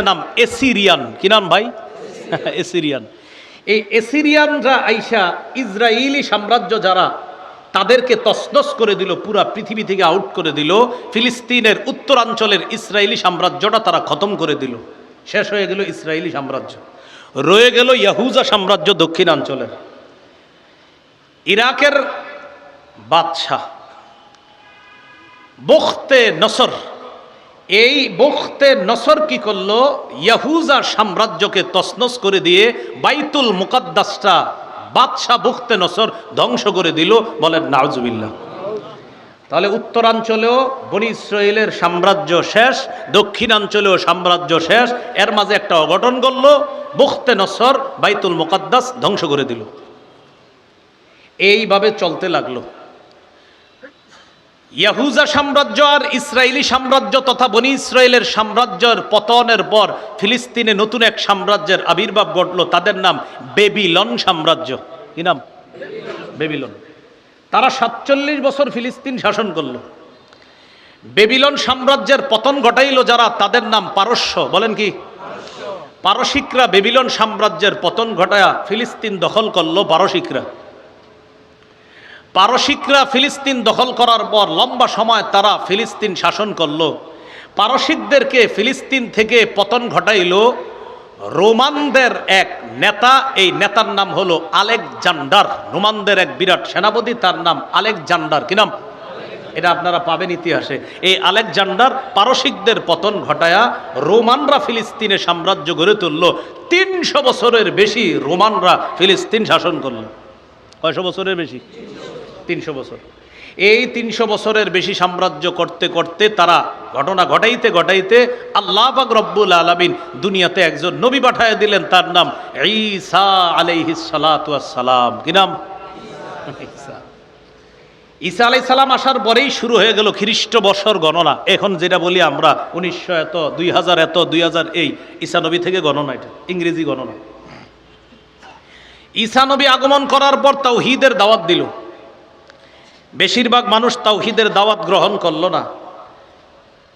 নাম এসিরিয়ান। কি নাম ভাই? এসিরিয়ান। এই এসিরিয়ানরা আইসা ইসরায়েলি সাম্রাজ্য যারা, তাদেরকে তছনছ করে দিল, পুরা পৃথিবী থেকে আউট করে দিল। ফিলিস্তিনের উত্তরাঞ্চলের ইসরায়েলি সাম্রাজ্যটা তারা খতম করে দিল। শেষ হয়ে গেল ইসরায়েলি সাম্রাজ্য, রয়ে গেল ইয়াহুজা সাম্রাজ্য দক্ষিণাঞ্চলের। ইরাকের বাদশাহ বখতে নসর, এই বখতে নসর কি করলো? ইয়াহুজা সাম্রাজ্যকে তছনছ করে দিয়ে বাইতুল মুকাদ্দাসটা বাদশাহ বখতে নসর ধ্বংস করে দিল। বলেন নাউজুবিল্লাহ। তাহলে উত্তরাঞ্চলেও বনি ইসরায়েলের সাম্রাজ্য শেষ, দক্ষিণাঞ্চলেও সাম্রাজ্য শেষ। এর মাঝে একটা অঘটন ঘটল, বখতে নসর বাইতুল মুকাদ্দাস ধ্বংস করে দিল। এইভাবে চলতে লাগলো। ইয়াহুজা সাম্রাজ্য আর ইসরায়েলি সাম্রাজ্য তথা বনি ইসরায়েলের সাম্রাজ্যের পতনের পর ফিলিস্তিনে নতুন এক সাম্রাজ্যের আবির্ভাব ঘটল। তাদের নাম বেবিলন সাম্রাজ্য। কি নাম? বেবিলন। তারা 47 বছর ফিলিস্তিন শাসন করল। বেবিলন সাম্রাজ্যের পতন ঘটাইল যারা, তাদের নাম পারস্য। বলেন কি? পারসিকরা বেবিলন সাম্রাজ্যের পতন ঘটায়া ফিলিস্তিন দখল করলো। পারসিকরা ফিলিস্তিন দখল করার পর লম্বা সময় তারা ফিলিস্তিন শাসন করলো। পারসিকদেরকে ফিলিস্তিন থেকে পতন ঘটাইল রোমানদের এক নেতা। এই নেতার নাম হলো আলেকজান্ডার। রোমানদের এক বিরাট সেনাপতি, তার নাম আলেকজান্ডার। কি নাম? এটা আপনারা পাবেন ইতিহাসে। এই আলেকজান্ডার পারসিকদের পতন ঘটায়া রোমানরা ফিলিস্তিনে সাম্রাজ্য গড়ে তুলল। 300 বছরের বেশি রোমানরা ফিলিস্তিন শাসন করল। কয়শো বছরের বেশি? 300 বছর। এই 300 বছরের বেশি সাম্রাজ্য করতে করতে তারা ঘটনা ঘটাইতে আল্লাহ পাক রব্বুল আলামিন দুনিয়াতে একজন নবী পাঠায় দিলেন। তার নাম ঈসা আলাইহিস সালাতু ওয়াস সালাম। কি নাম? ঈসা আলাইহিস সালাম আসার পরেই শুরু হয়ে গেল খ্রিস্ট বর্ষর গণনা। এখন যেটা বলি আমরা 1900 এত, 2000 এত, 2000 এই ঈসা নবী থেকে গণনা, এটা ইংরেজি গণনা। ঈসা নবী আগমন করার পর তাওহীদের দাওয়াত দিল। বেশিরভাগ মানুষ তাওহীদের দাওয়াত গ্রহণ করল না।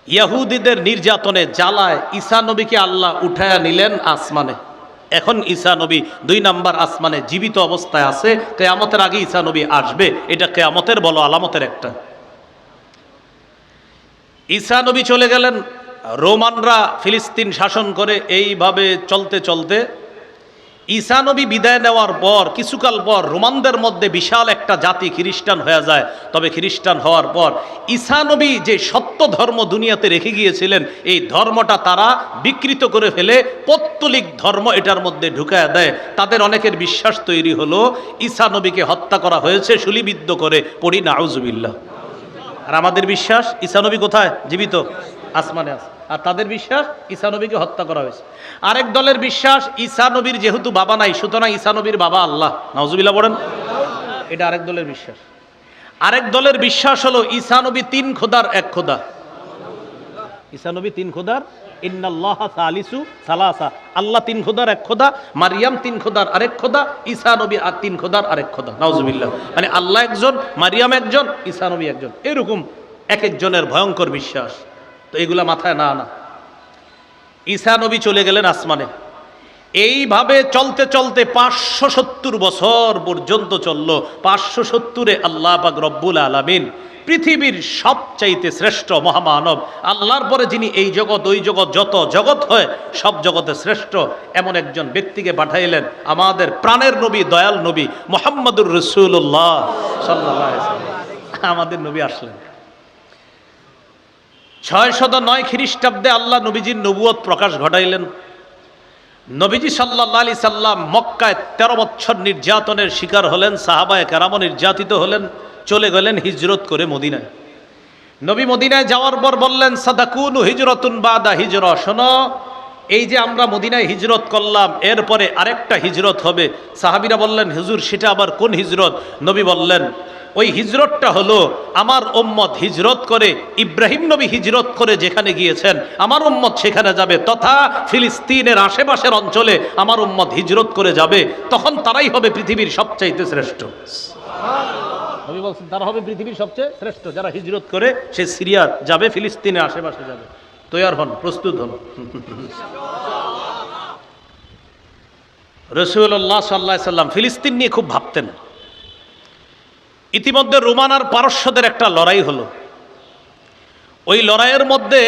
ইহুদিদের নির্যাতনে জ্বালায় ঈসা নবীকে আল্লাহ উঠায়া নিলেন আসমানে। এখন ঈসা নবী 2 নাম্বার আসমানে জীবিত অবস্থায় আছে। কিয়ামতের আগে ঈসা নবী আসবে, এটা কিয়ামতের বলো আলামতের একটা। ঈসা নবী চলে গেলেন, রোমানরা ফিলিস্তিন শাসন করে। এইভাবে চলতে চলতে ঈসা নবী বিদায় নেওয়ার পর কিছুকাল পর রোমানদের মধ্যে বিশাল একটা জাতি খ্রিস্টান হয়ে যায়। তবে খ্রিস্টান হওয়ার পর ঈসা নবী যে সত্য ধর্ম দুনিয়াতে রেখে গিয়েছিলেন, এই ধর্মটা তারা বিকৃত করে ফেলে পৌত্তলিক ধর্ম এটার মধ্যে ঢুকায় দেয়। তাদের অনেকের বিশ্বাস তৈরি হলো ঈসা নবীকে হত্যা করা হয়েছে শুলিবিদ্ধ করে। পড়ি নাউজুবিল্লাহ। আর আমাদের বিশ্বাস ঈসা নবী কোথায়? জীবিত, আসমানে আছে। আর তাদের বিশ্বাস ঈসা নবীকে হত্যা করা হয়েছে। আরেক দলের বিশ্বাস ঈসা নবীর যেহেতু বাবা নাই, সুতরাং ঈসা নবীর বাবা আল্লাহ। নাউজুবিল্লাহ পড়েন। এটা আরেক দলের বিশ্বাস। আরেক দলের বিশ্বাস হলো ঈসা নবী 3 খোদার এক খোদা। ঈসা নবী 3 খোদার, ইন্নাল্লাহা সালিসু সালাসা। আল্লাহ 3 খোদার এক খোদা, মারিয়াম 3 খোদার আরেক খোদা, ঈসা নবী আর 3 খোদার আরেক খোদা। নাউজুবিল্লাহ। মানে আল্লাহ একজন, মারিয়াম একজন, ঈসা নবী একজন। এরকম এক একজনের ভয়ঙ্কর বিশ্বাস। তো এগুলা মাথায় না আনা। ঈসা নবী চলে গেলেন আসমানে। এইভাবে চলতে চলতে 570 বছর পর্যন্ত চলল। 570-এ আল্লাহ পাক রব্বুল আলামিন পৃথিবীর সবচাইতে শ্রেষ্ঠ মহামানব, আল্লাহর পরে যিনি এই জগৎ ওই জগৎ যত জগৎ হয় সব জগতে শ্রেষ্ঠ, এমন একজন ব্যক্তিকে পাঠাইলেন, আমাদের প্রাণের নবী, দয়াল নবী মুহাম্মদুর রাসূলুল্লাহ সাল্লাল্লাহু আলাইহি ওয়াসাল্লাম। আমাদের নবী আসলেন 609 খ্রিস্টাব্দে। আল্লাহ নবীজির নবুয়ত প্রকাশ ঘটাইলেন। নবীজি সাল্লাল্লাহু আলাইহি সাল্লাম মক্কায় 13 বছর নির্যাতনের শিকার হলেন। সাহাবায়ে কেরামও নির্যাতিত হলেন। চলে গেলেন হিজরত করে মদিনায়। নবী মদিনায় যাওয়ার পর বললেন, সাদাকুনু হিজরাতুন বাদা হিজরা। শোনো, এই যে আমরা মদিনায় হিজরত করলাম, এরপরে আরেকটা হিজরত হবে। সাহাবীরা বললেন, হুজুর সেটা আবার কোন হিজরত? নবী বললেন, ওই হিজরতটা হলো আমার উম্মত হিজরত করে, ইব্রাহিম নবী হিজরত করে যেখানে গিয়েছেন আমার উম্মত সেখানে যাবে, তথা ফিলিস্তিনের আশেপাশের অঞ্চলে আমার উম্মত হিজরত করে যাবে। তখন তারাই হবে পৃথিবীর সবচাইতে শ্রেষ্ঠ। নবী বলছেন তারা হবে পৃথিবীর সবচেয়ে শ্রেষ্ঠ, যারা হিজরত করে সে সিরিয়া যাবে, ফিলিস্তিনের আশেপাশে যাবে। তৈয়ার হন, প্রস্তুত হন। রাসূলুল্লাহ সাল্লাল্লাহু আলাইহি সাল্লাম ফিলিস্তিন নিয়ে খুব ভাবতেন। ইতিমধ্যে রোমান আর পারস্যদের একটা লড়াই হলো। ওই লড়াইয়ের মধ্যে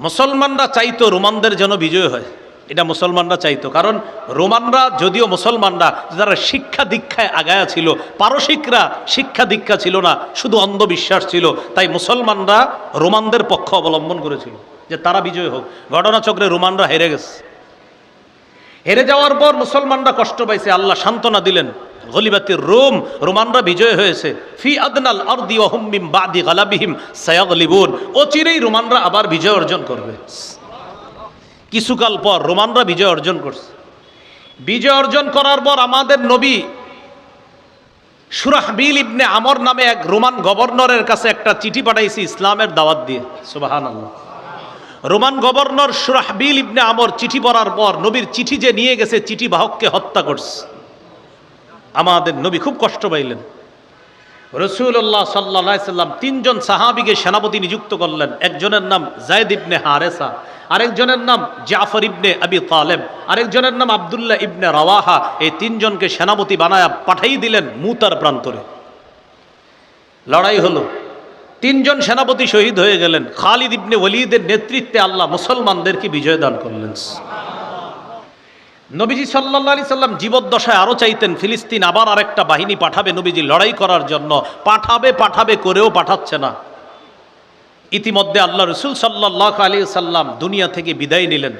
মুসলমানরা চাইতো রোমানদের যেন বিজয় হয়, এটা মুসলমানরা চাইতো। কারণ রোমানরা যদিও মুসলমানরা যারা শিক্ষা দীক্ষায় আগায়া ছিল, পারসিকরা শিক্ষা দীক্ষা ছিল না, শুধু অন্ধবিশ্বাস ছিল, তাই মুসলমানরা রোমানদের পক্ষ অবলম্বন করেছিল যে তারা বিজয় হোক। ঘটনাচক্রে রোমানরা হেরে গেছে। হেরে যাওয়ার পর মুসলমানরা কষ্ট পাইছে, আল্লাহ সান্ত্বনা দিলেন, গলিবাতির রোম, রোমানরা বিজয় হয়েছে। ফি আদনাল আরদি ওয়া হুম মিন বাদি গালাবিহিম সায়াগলিবুন, অচিরেই রোমানরা আবার বিজয় অর্জন করবে। কিছুকাল পর রোমানরা বিজয় অর্জন করছে। বিজয় অর্জন করার পর আমাদের নবী শুরাহবিল ইবনে আমর নামে এক রোমান গভর্নরের কাছে একটা চিঠি পাঠাইছে ইসলামের দাওয়াত দিয়ে। সুবহানাল্লাহ। রোমান গভর্নর শুরাহবিল ইবনে আমর চিঠি পড়ার পর নবীর চিঠি যে নিয়ে গেছে, চিঠি বাহককে হত্যা করছে। আমাদের নবী খুব কষ্ট পাইলেন। রাসূলুল্লাহ সাল্লাল্লাহু আলাইহি সাল্লাম তিনজন সাহাবীকে সেনাপতি নিযুক্ত করলেন। একজনের নাম যায়েদ ইবনে হারেসা, আরেকজনের নাম জাফর ইবনে আবি তালেব, আরেকজনের নাম আব্দুল্লাহ ইবনে রাওয়াহা। এই তিনজনকে সেনাপতি বানায়া পাঠাই দিলেন মুতার প্রান্তরে। লড়াই হলো, তিনজন সেনাপতি শহীদ হয়ে গেলেন। খালিদ ইবনে ওয়ালিদের নেতৃত্বে আল্লাহ মুসলমানদেরকে বিজয় দান করলেন। নবীজি সাল্লাল্লাহু আলাইহি সাল্লাম জীবদ্দশায় আরও চাইতেন ফিলিস্তিন আবার আরেকটা বাহিনী পাঠাবে নবীজি লড়াই করার জন্য। পাঠাবে করেও পাঠাচ্ছে না। ইতিমধ্যে আল্লাহ রাসূল সাল্লাল্লাহু আলাইহি সাল্লাম দুনিয়া থেকে বিদায় নিলেন।